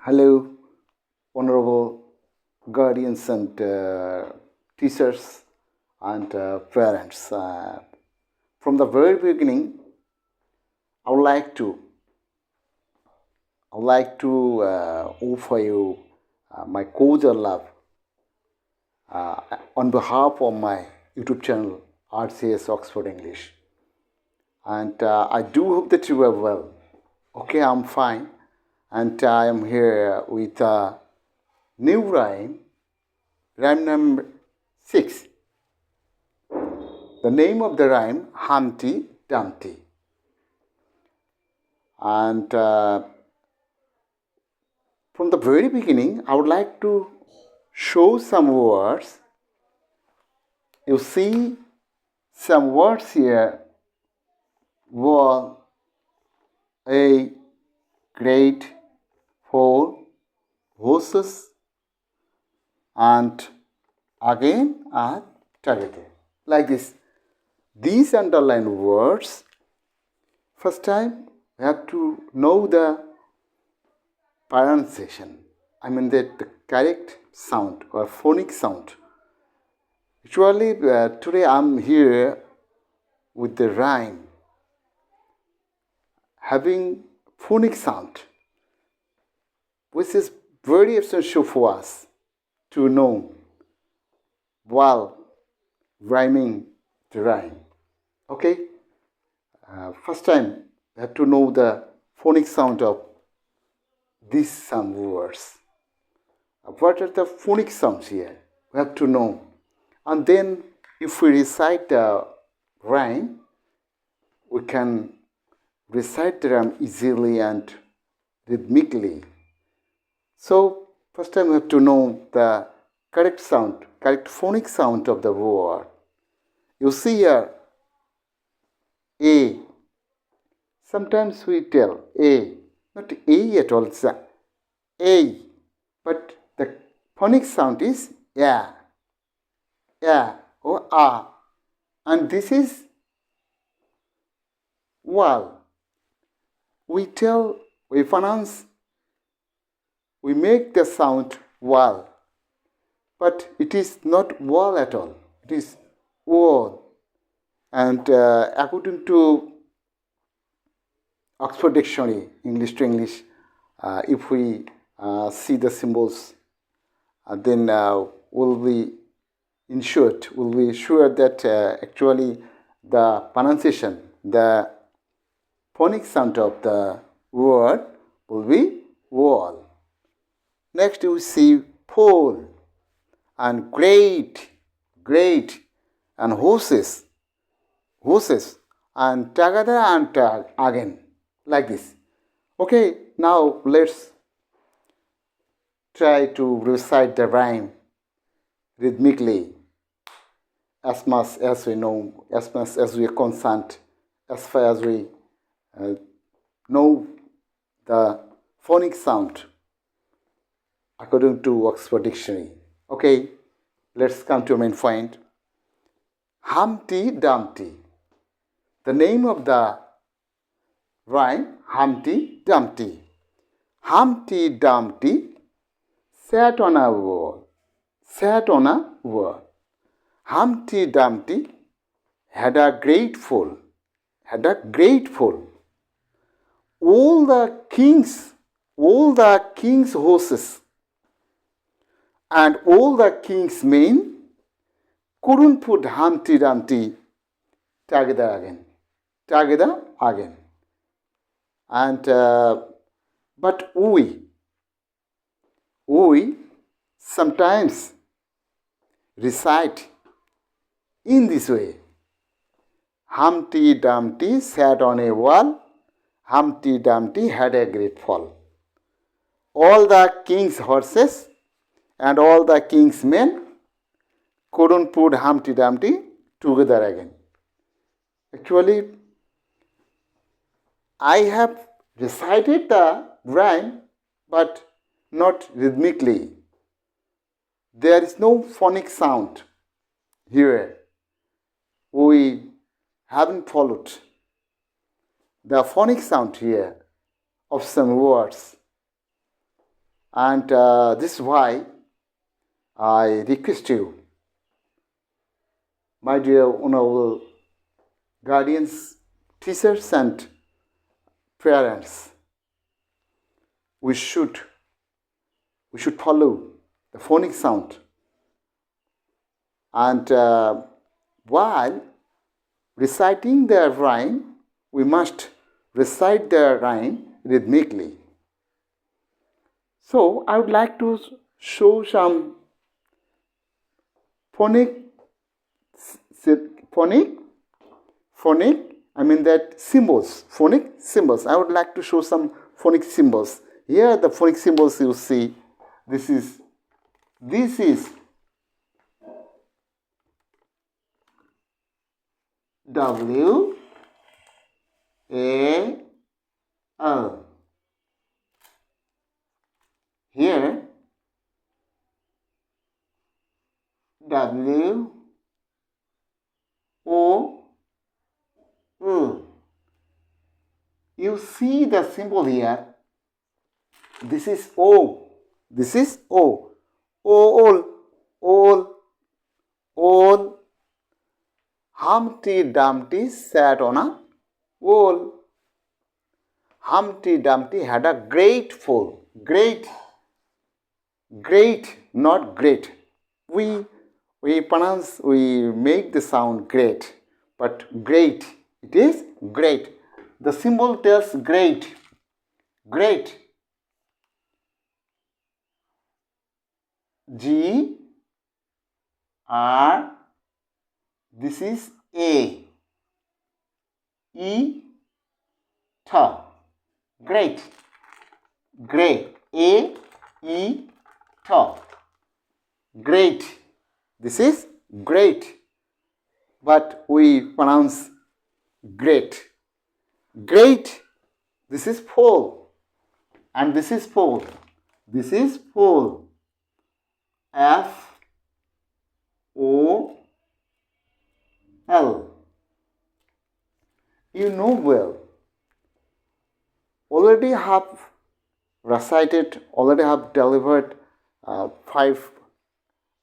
Hello, honourable guardians and teachers and parents. From the very beginning, I would like to offer you my cordial love on behalf of my YouTube channel RCS Oxford English, and I do hope that you are well. Okay, I'm fine, and I am here with a new rhyme number 6. The name of the rhyme, Humpty Dumpty. And from the very beginning, I would like to show some words. You see some words here. Wall, a, great, four, horses, and again and together. Like this. These underlined words, first time we have to know the pronunciation. I mean the correct sound or phonic sound. Actually, today I'm here with the rhyme having phonic sound, which is very essential for us to know while rhyming the rhyme. Okay? First time, we have to know the phonic sound of these some words. What are the phonic sounds here? We have to know. And then, if we recite the rhyme, we can recite the rhyme easily and rhythmically. So, first time we have to know the correct sound, correct phonic sound of the word. You see here, A. Sometimes we tell A, not A at all, it's A. But the phonic sound is yeah, or ah. And this is wall. We pronounce, we make the sound wall. But it is not wall at all. It is wall. And according to Oxford Dictionary, English to English, if we see the symbols, then we'll be sure that actually the pronunciation, the phonic sound of the word will be wall. Next you see pole and great, and horses, and together and again, like this. Okay, now let's try to recite the rhyme rhythmically as much as we know, as much as we are concerned, as far as we know the phonic sound according to Oxford Dictionary. Okay, let's come to main point. Humpty Dumpty. The name of the rhyme, Humpty Dumpty. Humpty Dumpty sat on a wall. Humpty Dumpty had a great fall. All the king's horses and all the king's men couldn't put Humpty Dumpty together again. And but we sometimes recite in this way. Humpty Dumpty sat on a wall. Humpty Dumpty had a great fall. All the king's horses and all the king's men couldn't put Humpty Dumpty together again. Actually, I have recited the rhyme, but not rhythmically. There is no phonic sound here. We haven't followed the phonic sound here of some words. And this is why I request you, my dear honorable guardians, teachers, and parents, we should follow the phonic sound. And while reciting the rhyme, we must recite the rhyme rhythmically. So I would like to show some phonic, phonic, phonic, I mean that symbols, phonic symbols. I would like to show some phonic symbols. Here the phonic symbols you see, this is W A L. Here W O L. You see the symbol here. This is O. This is O. All. Humpty Dumpty sat on a wall. Humpty Dumpty had a great fall. Great, not great. We pronounce, we make the sound great, but great. It is great. The symbol tells great. Great. G R. This is A. E. T. Great. Great. A. E. T. Great. This is great. But we pronounce great. Great. This is fall. And this is fall. This is fall. F. O. L. You know well. Already have recited, already have delivered 5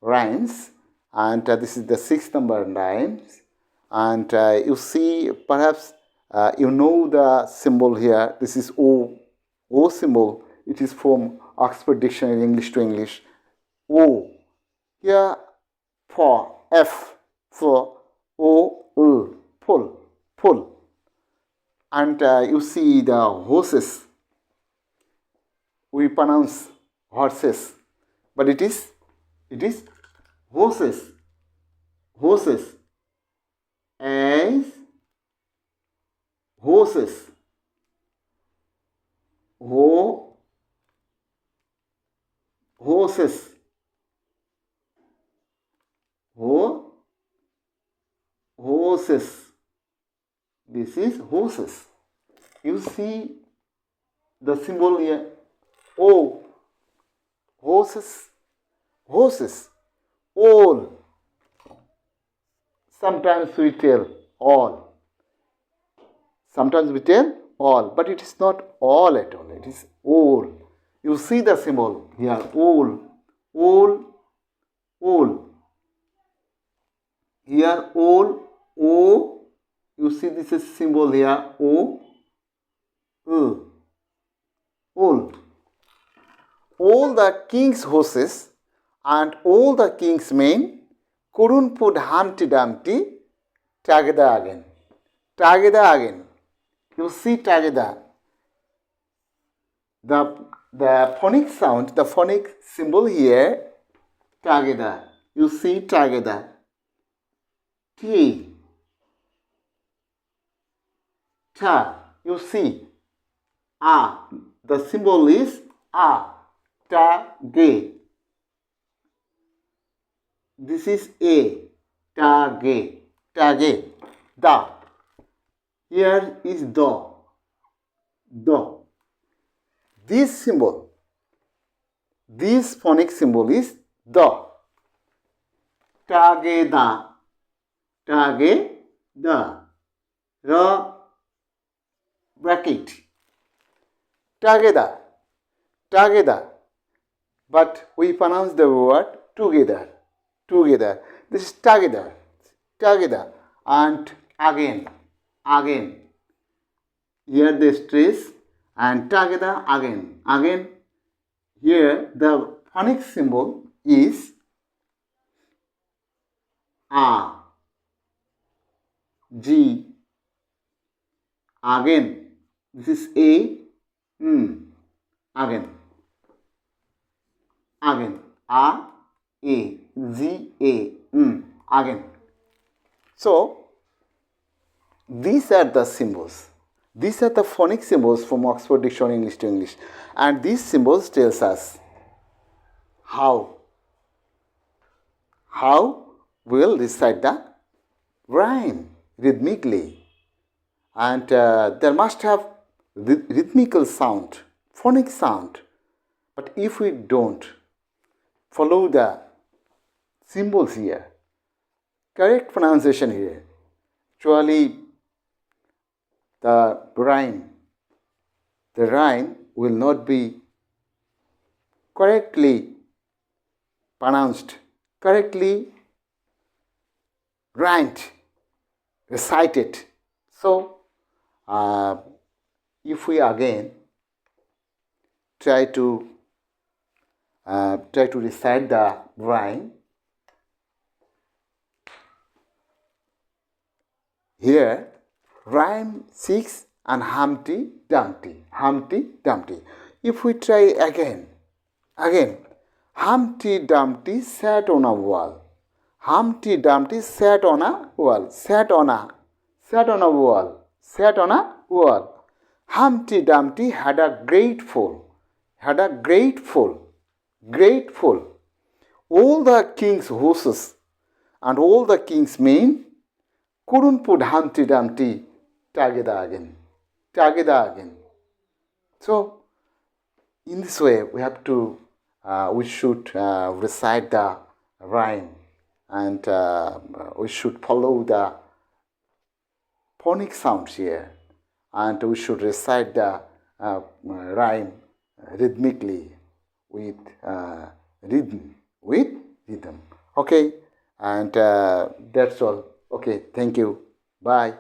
rhymes, and this is the 6th number rhymes. And you see, perhaps you know the symbol here. This is O. O symbol. It is from Oxford Dictionary, English to English. O. Here for F for O, L, pull. And you see the horses. We pronounce horses, but it is horses. As horses. Horses. Horses. This is horses. You see the symbol here. O. Horses. All. Sometimes we tell all. Sometimes we tell all, but it is not all at all. It is all. You see the symbol here. All. Here all. O. You see this is symbol here. O. All the king's horses and all the king's men couldn't put Humpty Dumpty together again. You see together. The phonic sound, the phonic symbol here, together. You see together. T. Ta. You see. A. The symbol is A. Ta. Ge. This is A. Ta. Ge. Da. Here is Do. This symbol, this phonic symbol is Do. Ta. Ge. Da. Ra. Bracket. Together. but we pronounce the word together. Together. This is together. Together. And again. Again. Here the stress and together again. Again. Here the phonic symbol is A. G. Again. This is A. Again. Again. A. A. G. A. Again. So, these are the symbols. These are the phonic symbols from Oxford Dictionary English to English. And these symbols tells us how we'll recite the rhyme rhythmically. And there must have rhythmical sound, phonic sound. But if we don't follow the symbols here, correct pronunciation here, actually the rhyme will not be correctly pronounced, correctly rhymed, recited. So, if we again try to recite the rhyme, here rhyme 6 and Humpty Dumpty. Humpty Dumpty. If we try again, Humpty Dumpty sat on a wall. Humpty Dumpty sat on a wall. Sat on a wall. Sat on a wall. Humpty Dumpty had a great fall. Grateful. All the king's horses and all the king's men couldn't put Humpty Dumpty together again. So, in this way, we should recite the rhyme, and we should follow the phonic sounds here, and we should recite the rhyme rhythmically with rhythm. Okay, and that's all. Okay, thank you. Bye.